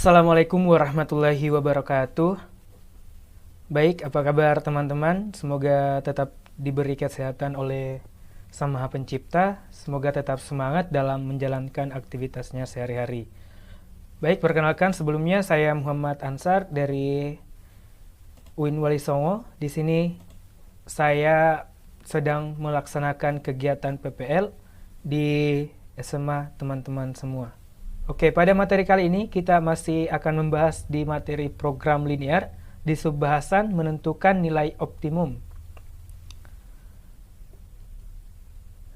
Assalamualaikum warahmatullahi wabarakatuh. Baik, apa kabar teman-teman? Semoga tetap diberi kesehatan oleh Sang Maha Pencipta. Semoga tetap semangat dalam menjalankan aktivitasnya sehari-hari. Baik, perkenalkan sebelumnya saya Muhammad Ansar dari UIN Wali Songo. Di sini saya sedang melaksanakan kegiatan PPL di SMA teman-teman semua. Oke, pada materi kali ini kita masih akan membahas di materi program linear di subbahasan menentukan nilai optimum.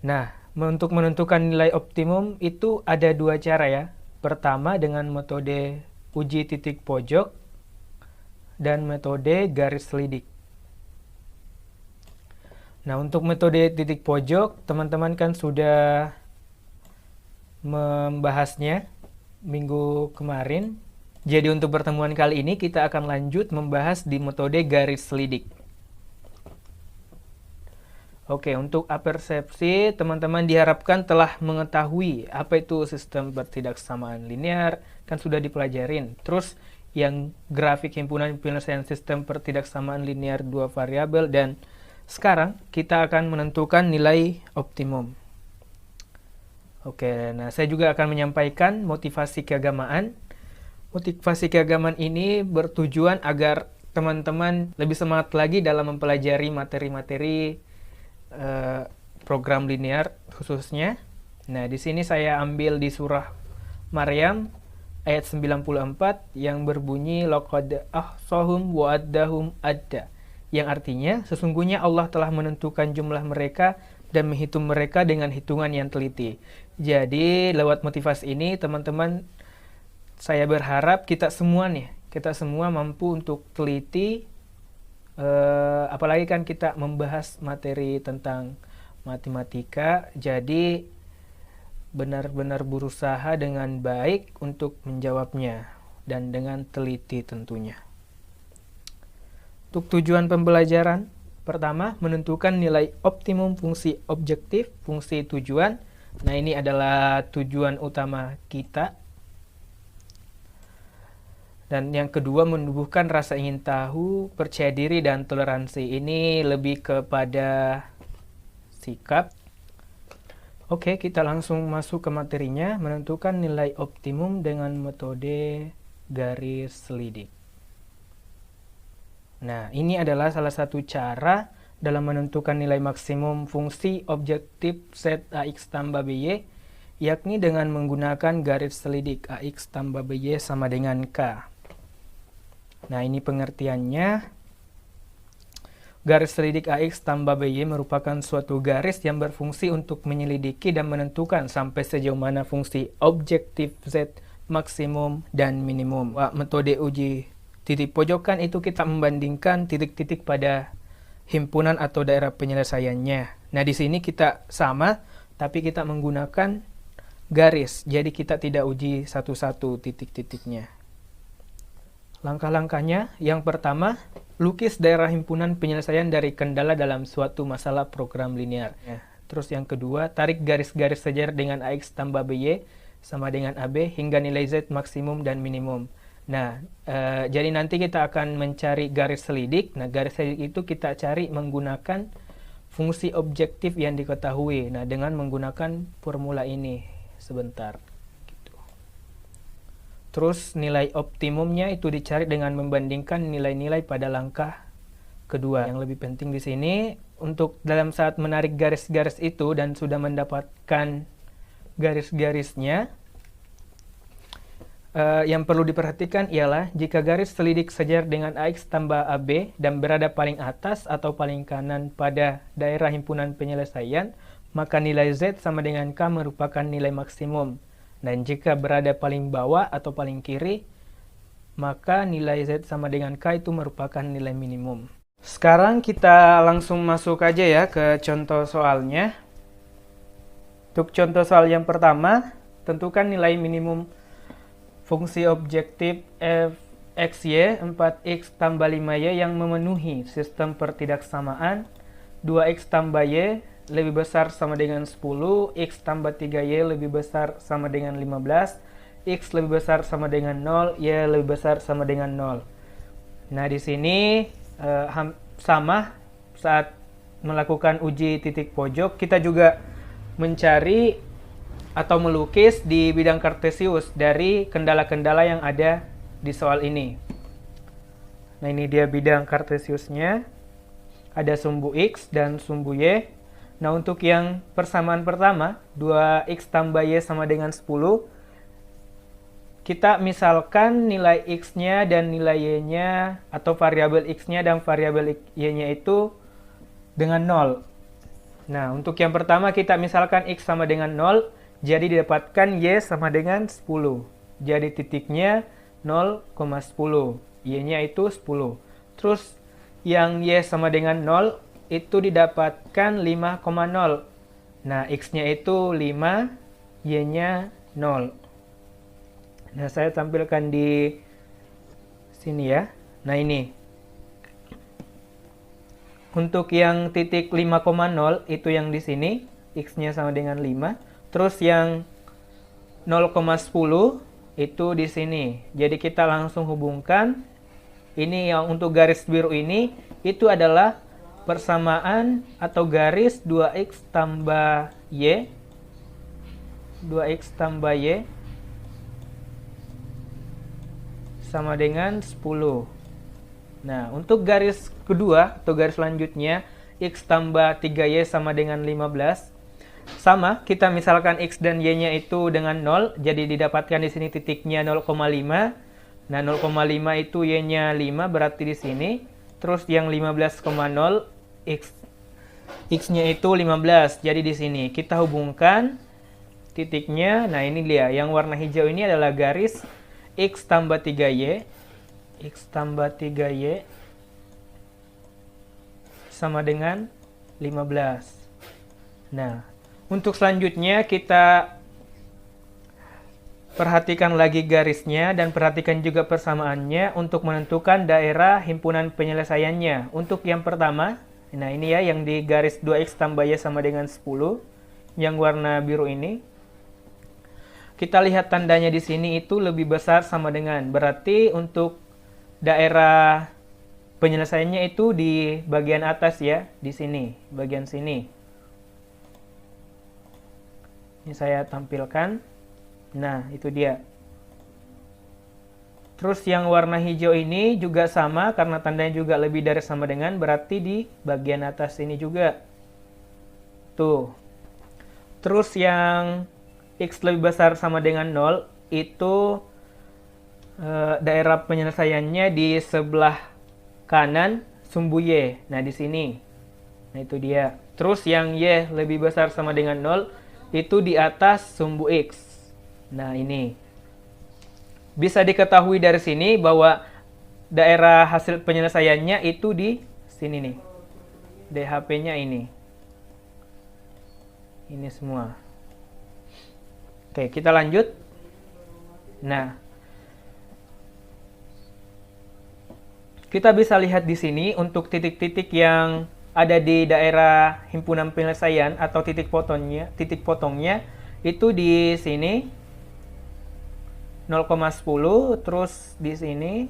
Nah, untuk menentukan nilai optimum itu ada dua cara ya. Pertama dengan metode uji titik pojok dan metode garis selidik. Nah, untuk metode titik pojok, teman-teman kan sudah membahasnya minggu kemarin. Jadi untuk pertemuan kali ini kita akan lanjut membahas di metode garis selidik. Oke, untuk apersepsi teman-teman diharapkan telah mengetahui apa itu sistem pertidaksamaan linear, kan sudah dipelajarin. Terus yang grafik himpunan penyelesaian sistem pertidaksamaan linear dua variabel, dan sekarang kita akan menentukan nilai optimum. Oke, nah saya juga akan menyampaikan motivasi keagamaan. Motivasi keagamaan ini bertujuan agar teman-teman lebih semangat lagi dalam mempelajari materi-materi program linear khususnya. Nah, di sini saya ambil di surah Maryam ayat 94 yang berbunyi laqad ahsahum wa addahum adda, yang artinya sesungguhnya Allah telah menentukan jumlah mereka dan menghitung mereka dengan hitungan yang teliti. Jadi lewat motivasi ini teman-teman, saya berharap kita semua mampu untuk teliti, apalagi kan kita membahas materi tentang matematika, jadi benar-benar berusaha dengan baik untuk menjawabnya dan dengan teliti tentunya. Untuk tujuan pembelajaran, pertama, menentukan nilai optimum fungsi objektif, fungsi tujuan. Nah, ini adalah tujuan utama kita. Dan yang kedua, menumbuhkan rasa ingin tahu, percaya diri, dan toleransi. Ini lebih kepada sikap. Oke, kita langsung masuk ke materinya, menentukan nilai optimum dengan metode garis selidik. Nah, ini adalah salah satu cara dalam menentukan nilai maksimum fungsi objektif set AX tambah BY, yakni dengan menggunakan garis selidik AX tambah BY sama dengan K. Nah, ini pengertiannya. Garis selidik AX tambah BY merupakan suatu garis yang berfungsi untuk menyelidiki dan menentukan sampai sejauh mana fungsi objektif Z maksimum dan minimum. Metode uji titik pojokan itu kita membandingkan titik-titik pada himpunan atau daerah penyelesaiannya. Nah, di sini kita sama, tapi kita menggunakan garis. Jadi kita tidak uji satu-satu titik-titiknya. Langkah-langkahnya, yang pertama, lukis daerah himpunan penyelesaian dari kendala dalam suatu masalah program linear. Terus yang kedua, tarik garis-garis sejajar dengan AX tambah BY sama dengan AB hingga nilai Z maksimum dan minimum. Nah, jadi nanti kita akan mencari garis selidik. Nah, garis selidik itu kita cari menggunakan fungsi objektif yang diketahui. Nah, dengan menggunakan formula ini sebentar. Gitu. Terus nilai optimumnya itu dicari dengan membandingkan nilai-nilai pada langkah kedua. Yang lebih penting di sini, untuk dalam saat menarik garis-garis itu dan sudah mendapatkan garis-garisnya, yang perlu diperhatikan ialah jika garis selidik sejajar dengan AX tambah AB dan berada paling atas atau paling kanan pada daerah himpunan penyelesaian, maka nilai Z sama dengan K merupakan nilai maksimum. Dan jika berada paling bawah atau paling kiri, maka nilai Z sama dengan K itu merupakan nilai minimum. Sekarang kita langsung masuk aja ya ke contoh soalnya. Untuk contoh soal yang pertama, tentukan nilai minimum fungsi objektif fxy 4x tambah 5y yang memenuhi sistem pertidaksamaan 2x tambah y lebih besar sama dengan 10, x tambah 3y lebih besar sama dengan 15, X lebih besar sama dengan 0, Y lebih besar sama dengan 0. Nah, di sini sama saat melakukan uji titik pojok, kita juga mencari atau melukis di bidang kartesius dari kendala-kendala yang ada di soal ini. Nah, ini dia bidang kartesiusnya. Ada sumbu X dan sumbu Y. Nah, untuk yang persamaan pertama, 2X tambah Y sama dengan 10, kita misalkan nilai X-nya dan nilai Y-nya, atau variabel X-nya dan variabel Y-nya itu dengan 0. Nah, untuk yang pertama kita misalkan X sama dengan 0, jadi didapatkan Y sama dengan 10. Jadi titiknya 0,10. Y-nya itu 10. Terus yang Y sama dengan 0 itu didapatkan 5,0. Nah, X-nya itu 5, Y-nya 0. Nah, saya tampilkan di sini ya. Nah, ini. Untuk yang titik 5,0 itu yang di sini, X-nya sama dengan 5. Terus yang 0,10 itu di sini. Jadi kita langsung hubungkan. Ini yang untuk garis biru ini, itu adalah persamaan atau garis 2X tambah Y. 2X tambah Y sama dengan 10. Nah, untuk garis kedua atau garis selanjutnya, X tambah 3Y sama dengan 15. Sama, kita misalkan X dan Y-nya itu dengan 0, jadi didapatkan di sini titiknya 0,5. Nah, 0,5 itu Y-nya 5, berarti di sini. Terus yang 15,0, X-nya itu 15, jadi di sini. Kita hubungkan titiknya. Nah, ini dia. Yang warna hijau ini adalah garis X tambah 3Y. X tambah 3Y sama dengan 15. Nah, untuk selanjutnya kita perhatikan lagi garisnya dan perhatikan juga persamaannya untuk menentukan daerah himpunan penyelesaiannya. Untuk yang pertama, nah ini ya yang di garis 2X tambah Y sama dengan 10, yang warna biru ini. Kita lihat tandanya di sini itu lebih besar sama dengan, berarti untuk daerah penyelesaiannya itu di bagian atas ya, di sini, bagian sini. Ini saya tampilkan. Nah, itu dia. Terus yang warna hijau ini juga sama, karena tandanya juga lebih dari sama dengan, berarti di bagian atas ini juga. Tuh. Terus yang X lebih besar sama dengan 0, itu daerah penyelesaiannya di sebelah kanan sumbu Y. Nah, di sini. Nah, itu dia. Terus yang Y lebih besar sama dengan 0, itu di atas sumbu X. Nah, ini. Bisa diketahui dari sini bahwa daerah hasil penyelesaiannya itu di sini nih. DHP-nya ini. Ini semua. Oke, kita lanjut. Nah, kita bisa lihat di sini untuk titik-titik yang ada di daerah himpunan penyelesaian atau titik potongnya itu di sini 0,10, terus di sini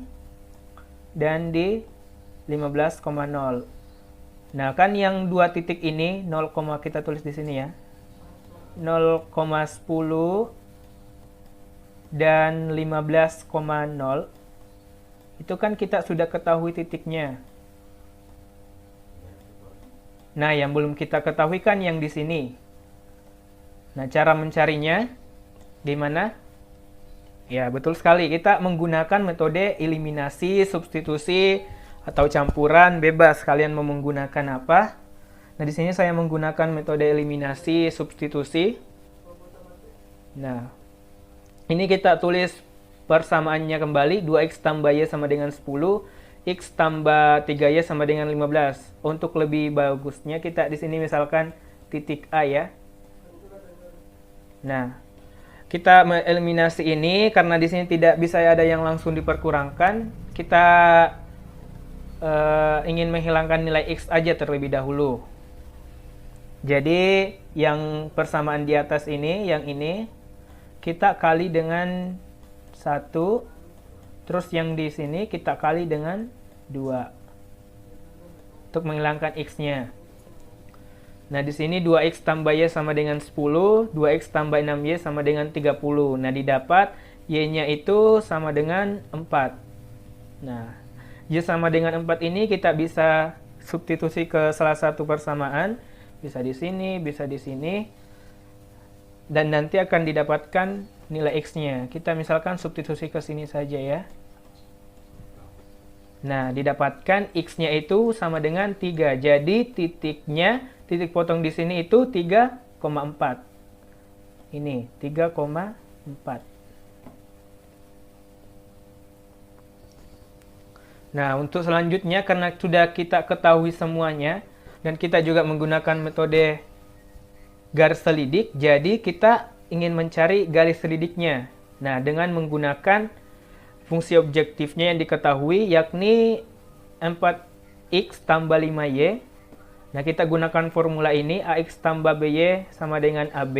dan di 15,0. Nah, kan yang dua titik ini 0, kita tulis di sini ya. 0,10 dan 15,0. Itu kan kita sudah ketahui titiknya. Nah, yang belum kita ketahui kan yang di sini. Nah, cara mencarinya gimana? Ya, betul sekali. Kita menggunakan metode eliminasi, substitusi, atau campuran, bebas kalian mau menggunakan apa. Nah, di sini saya menggunakan metode eliminasi, substitusi. Nah, ini kita tulis persamaannya kembali, 2X tambah Y sama dengan 10, X tambah 3Y sama dengan 15. Untuk lebih bagusnya kita di sini misalkan titik A ya. Nah, kita mengeliminasi ini karena di sini tidak bisa ada yang langsung diperkurangkan. Kita ingin menghilangkan nilai X aja terlebih dahulu. Jadi yang persamaan di atas ini, yang ini kita kali dengan 1. Terus yang di sini kita kali dengan 2 untuk menghilangkan x-nya. Nah, di sini 2x tambah y sama dengan 10, 2x tambah 6y sama dengan 30. Nah, didapat y-nya itu sama dengan 4. Nah, y sama dengan 4 ini kita bisa substitusi ke salah satu persamaan. Bisa di sini, bisa di sini. Dan nanti akan didapatkan nilai x-nya. Kita misalkan substitusi ke sini saja ya. Nah, didapatkan x-nya itu sama dengan 3. Jadi titik potong di sini itu 3,4. Ini 3,4. Nah, untuk selanjutnya karena sudah kita ketahui semuanya dan kita juga menggunakan metode garis selidik, jadi kita ingin mencari garis selidiknya. Nah, dengan menggunakan fungsi objektifnya yang diketahui, yakni 4x tambah 5y. Nah, kita gunakan formula ini, ax tambah by sama dengan ab.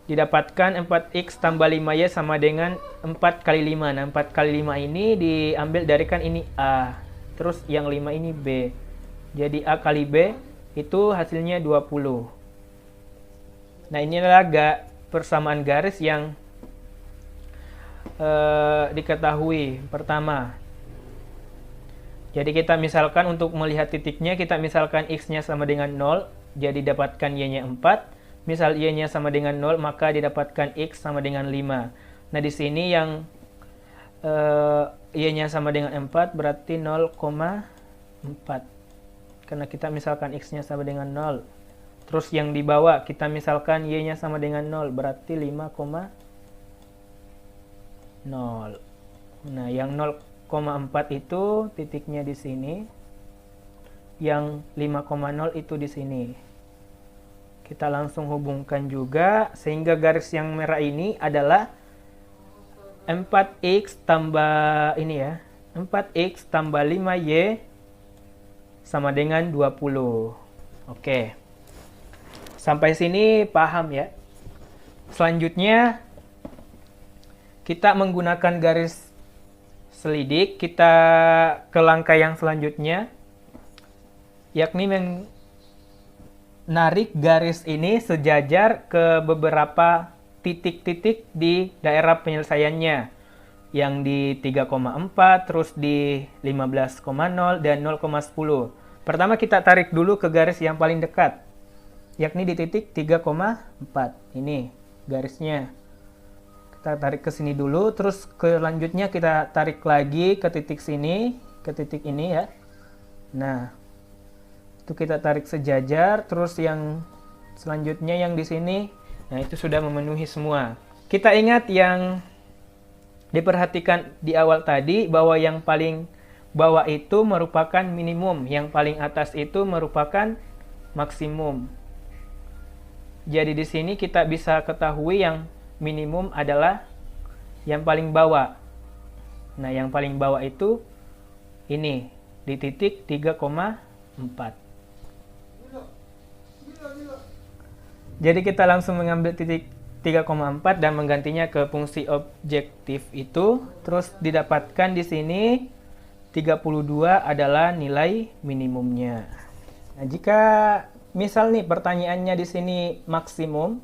Didapatkan 4x tambah 5y sama dengan 4 kali 5. Nah, 4 kali 5 ini diambil dari kan ini a. Terus yang 5 ini b. Jadi a kali b itu hasilnya 20. Nah, ini adalah persamaan garis yang diketahui pertama. Jadi kita misalkan untuk melihat titiknya, kita misalkan x-nya sama dengan 0, jadi dapatkan y-nya 4. Misal y-nya sama dengan 0, maka didapatkan x sama dengan 5. Nah, di sini yang y-nya sama dengan 4 berarti 0,4. Karena kita misalkan x-nya sama dengan 0. Terus yang di bawah kita misalkan y-nya sama dengan 0 berarti 5,0. Nah, yang 0,4 itu titiknya di sini. Yang 5,0 itu di sini. Kita langsung hubungkan juga sehingga garis yang merah ini adalah 4x tambah ini ya. 4x tambah 5y sama dengan 20. Oke. Sampai sini paham ya. Selanjutnya kita menggunakan garis selidik, kita ke langkah yang selanjutnya, yakni menarik garis ini sejajar ke beberapa titik-titik di daerah penyelesaiannya, yang di 3,4, terus di 15,0, dan 0,10. Pertama kita tarik dulu ke garis yang paling dekat, yakni di titik 3,4. Ini garisnya. Kita tarik ke sini dulu, terus selanjutnya kita tarik lagi ke titik sini, ke titik ini ya. Nah, itu kita tarik sejajar, terus yang selanjutnya yang di sini, nah itu sudah memenuhi semua. Kita ingat yang diperhatikan di awal tadi, bahwa yang paling bawah itu merupakan minimum, yang paling atas itu merupakan maksimum. Jadi di sini kita bisa ketahui yang minimum adalah yang paling bawah. Nah, yang paling bawah itu ini di titik 3,4. Jadi kita langsung mengambil titik 3,4 dan menggantinya ke fungsi objektif itu, terus didapatkan di sini 32 adalah nilai minimumnya. Nah, jika misal nih pertanyaannya di sini maksimum,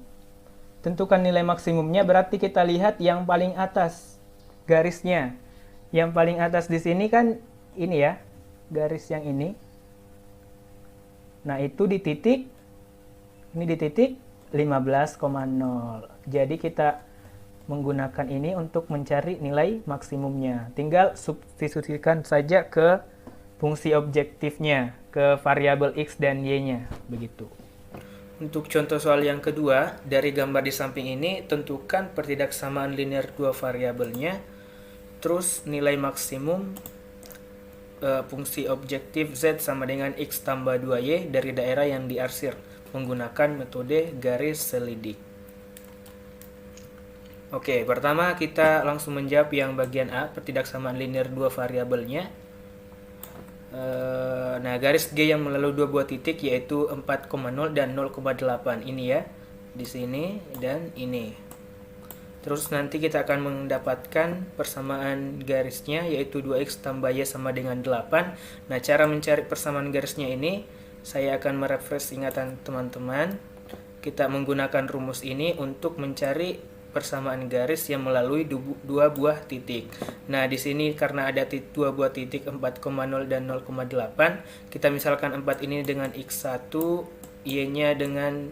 tentukan nilai maksimumnya, berarti kita lihat yang paling atas garisnya. Yang paling atas di sini kan ini ya, garis yang ini. Nah, itu di titik, ini di titik 15,0. Jadi kita menggunakan ini untuk mencari nilai maksimumnya. Tinggal substitusikan saja ke fungsi objektifnya, ke variabel x dan y-nya, begitu. Untuk contoh soal yang kedua, dari gambar di samping ini, tentukan pertidaksamaan linear dua variabelnya, terus nilai maksimum fungsi objektif z sama dengan x tambah 2y dari daerah yang diarsir menggunakan metode garis selidik. Oke, pertama kita langsung menjawab yang bagian A, pertidaksamaan linear dua variabelnya. Nah, garis G yang melalui dua buah titik yaitu 4,0 dan 0,8 ini ya, di sini dan ini. Terus nanti kita akan mendapatkan persamaan garisnya, yaitu 2x tambah y sama dengan 8. Nah, cara mencari persamaan garisnya ini, saya akan merefresh ingatan teman-teman. Kita menggunakan rumus ini untuk mencari persamaan garis yang melalui dua buah titik. Nah, di sini karena ada dua buah titik 4,0 dan 0,8, kita misalkan 4 ini dengan x1, y-nya dengan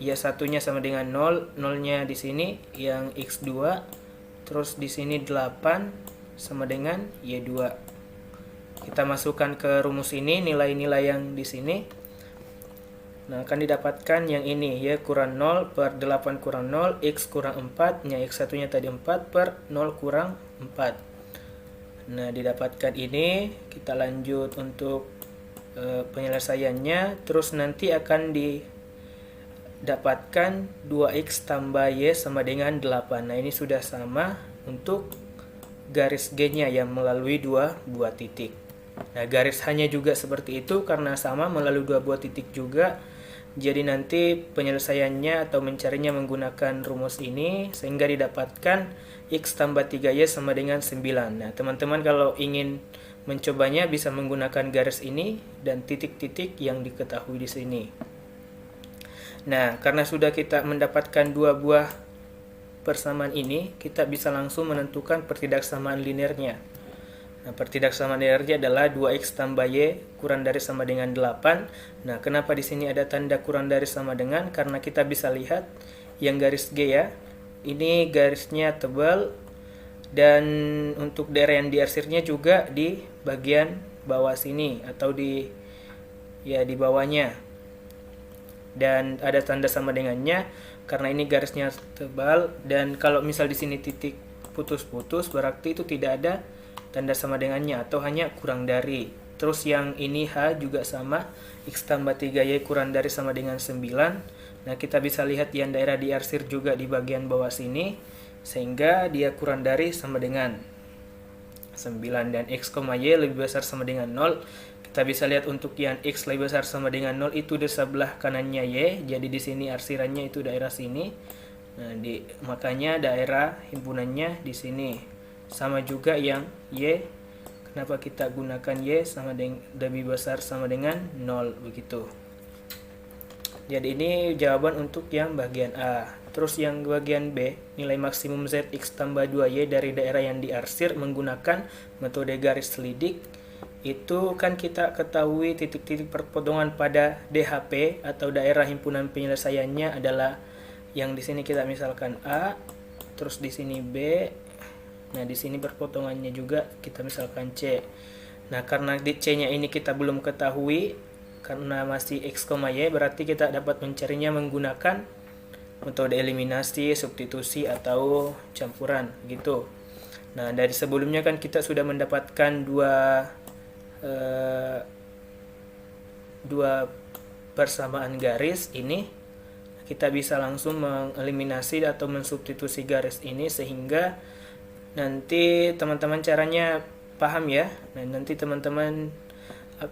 y1-nya sama dengan 0, 0-nya di sini yang x2, terus di sini 8 sama dengan y2. Kita masukkan ke rumus ini nilai-nilai yang di sini. Nah, akan didapatkan yang ini, y kurang 0 per 8 kurang 0, x kurang 4, nya x1-nya tadi 4 per 0 kurang 4. Nah, didapatkan ini, kita lanjut untuk penyelesaiannya, terus nanti akan dapatkan 2x tambah y sama dengan 8. Nah, ini sudah sama untuk garis G-nya yang melalui dua buah titik. Nah, garis hanya juga seperti itu karena sama melalui dua buah titik juga. Jadi nanti penyelesaiannya atau mencarinya menggunakan rumus ini sehingga didapatkan x tambah 3y sama dengan 9. Nah, teman-teman kalau ingin mencobanya bisa menggunakan garis ini dan titik-titik yang diketahui di sini. Nah, karena sudah kita mendapatkan dua buah persamaan ini, kita bisa langsung menentukan pertidaksamaan linearnya. Nah, pertidaksamaan linearnya adalah 2x tambah y kurang dari sama dengan 8. Nah, kenapa di sini ada tanda kurang dari sama dengan? Karena kita bisa lihat yang garis G ya, ini garisnya tebal, dan untuk daerah yang diarsirnya juga di bagian bawah sini atau di bawahnya. Dan ada tanda sama dengannya karena ini garisnya tebal, dan kalau misal di sini titik putus-putus berarti itu tidak ada tanda sama dengannya atau hanya kurang dari. Terus yang ini H juga sama, x tambah 3y kurang dari sama dengan 9. Nah, kita bisa lihat yang daerah diarsir juga di bagian bawah sini sehingga dia kurang dari sama dengan 9, dan x, y lebih besar sama dengan 0. Kita bisa lihat untuk yang x lebih besar sama dengan 0 itu di sebelah kanannya y, jadi di sini arsirannya itu daerah sini. Nah, makanya daerah himpunannya di sini. Sama juga yang y, kenapa kita gunakan y sama dengan lebih besar sama dengan 0 begitu. Jadi ini jawaban untuk yang bagian A. Terus yang bagian B, nilai maksimum z x tambah 2y dari daerah yang diarsir menggunakan metode garis selidik. Itu kan kita ketahui titik-titik perpotongan pada DHP atau daerah himpunan penyelesaiannya adalah yang di sini kita misalkan A, terus di sini B. Nah, di sini perpotongannya juga kita misalkan C. Nah, karena di C-nya ini kita belum ketahui karena masih x, y, berarti kita dapat mencarinya menggunakan metode eliminasi, substitusi atau campuran gitu. Nah, dari sebelumnya kan kita sudah mendapatkan dua persamaan garis ini. Kita bisa langsung mengeliminasi atau mensubstitusi garis ini sehingga nanti teman-teman caranya paham ya. Nah, nanti teman-teman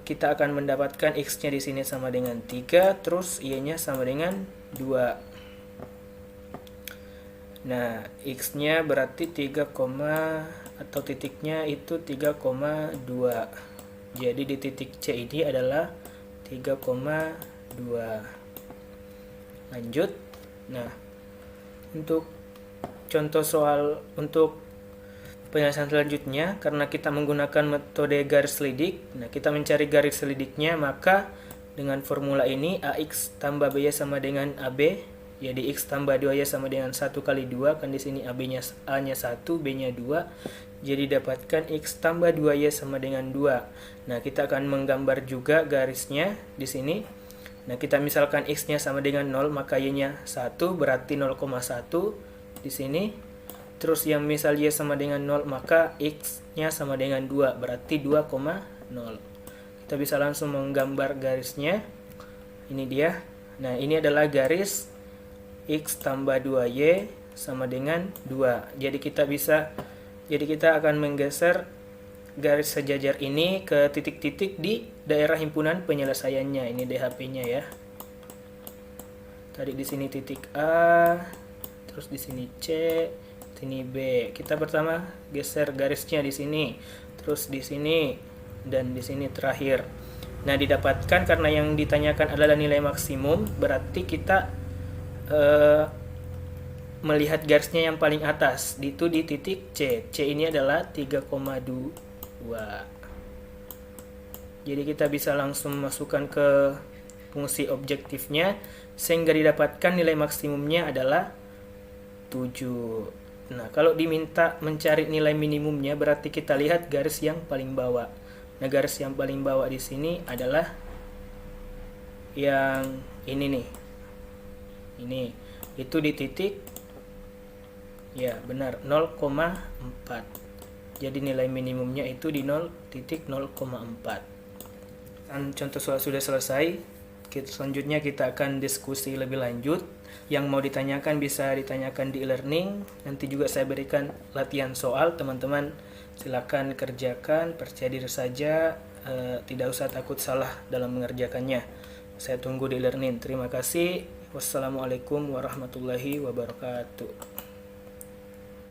kita akan mendapatkan x-nya di sini sama dengan 3, terus y-nya sama dengan 2. Nah, x-nya berarti 3, atau titiknya itu 3,2. Jadi di titik C ini adalah 3,2. Lanjut. Nah, untuk contoh soal untuk penjelasan selanjutnya, karena kita menggunakan metode garis selidik, nah kita mencari garis selidiknya, maka dengan formula ini AX tambah BY sama dengan AB. Jadi X tambah 2Y sama dengan 1 kali 2, kan di sini A-nya 1, B-nya 2. Jadi dapatkan X tambah 2Y sama dengan 2. Nah, kita akan menggambar juga garisnya di sini. Nah, kita misalkan X-nya sama dengan 0, maka Y-nya 1, berarti 0,1 di sini. Terus yang misal Y sama dengan 0, maka X-nya sama dengan 2, berarti 2,0. Kita bisa langsung menggambar garisnya. Ini dia. Nah, ini adalah garis X tambah 2Y sama dengan 2. Jadi kita akan menggeser garis sejajar ini ke titik-titik di daerah himpunan penyelesaiannya. Ini DHP-nya ya. Tadi di sini titik A, terus di sini C, sini B. Kita pertama geser garisnya di sini, terus di sini, dan di sini terakhir. Nah, didapatkan karena yang ditanyakan adalah nilai maksimum, berarti kita melihat garisnya yang paling atas, itu di titik C. C ini adalah 3,2. Jadi kita bisa langsung masukkan ke fungsi objektifnya, sehingga didapatkan nilai maksimumnya adalah 7. Nah, kalau diminta mencari nilai minimumnya, berarti kita lihat garis yang paling bawah. Nah, garis yang paling bawah di sini adalah yang ini nih. Ini, itu di titik, ya benar, 0,4. Jadi nilai minimumnya itu di 0,04. Dan contoh soal sudah selesai. Selanjutnya kita akan diskusi lebih lanjut. Yang mau ditanyakan bisa ditanyakan di e-learning. Nanti juga saya berikan latihan soal, teman-teman silakan kerjakan, percaya diri saja, tidak usah takut salah dalam mengerjakannya. Saya tunggu di e-learning. Terima kasih. Wassalamualaikum warahmatullahi wabarakatuh.